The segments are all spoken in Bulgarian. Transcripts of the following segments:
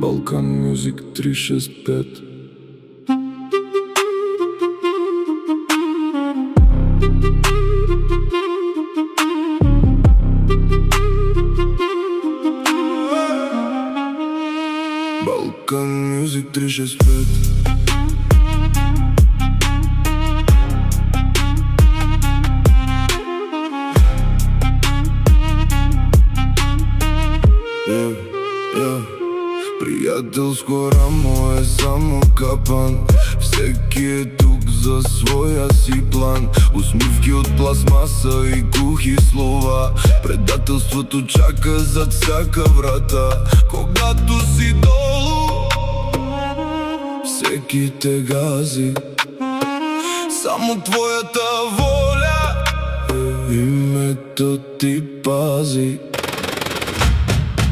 Balkan Music 365. Balkan Music 365. Приятелско рамо е само капан. Всеки е тук за своя си план. Усмивки от пластмаса и кухи слова. Предателството чака зад всяка врата. Когато си долу, всеки те гази. Само твоята воля името ти пази.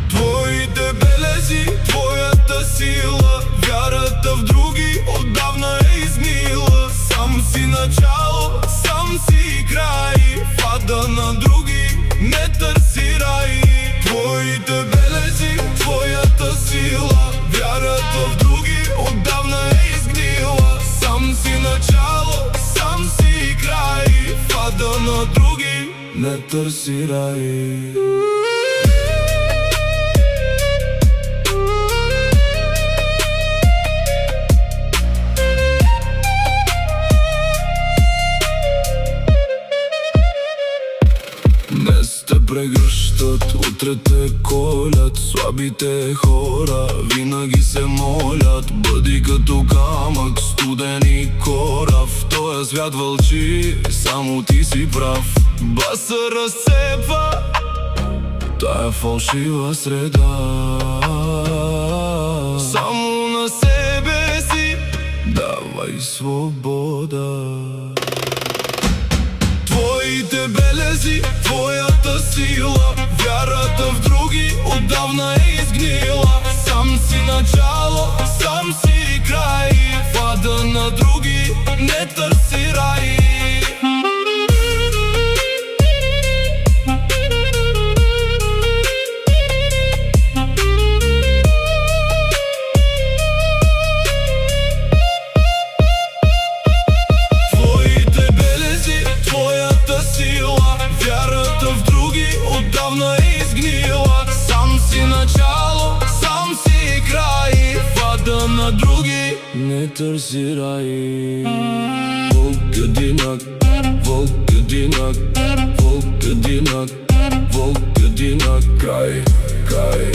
Твоите белези, твоята сила, вярата в други отдавна е изгнила. Сам си начало, сам си край. В ада на други не търси рай. Твоите белези, твоята сила, вярата в други отдавна е изгнила. Сам си начало, сам си край. В ада на други не търси рай. Днес те прегръщат, утре те колят. Слабите хора винаги се молят. Бъди като камък, студен и корав. В този свят вълчи, само ти си прав. Баса разцепва тая фалшива среда. Само на себе си давай свобода. Твоите белези, твоята сила, вярата в други отдавна е изгнила. Сам си начало, сам си край. В ада на други не търси рай. Вярата в други отдавна е изгнила. Сам си начало, сам си край. В ада на други не търси рай. Волк-одинак, волк-одинак, волк-одинак, волк-одинак. Край, край.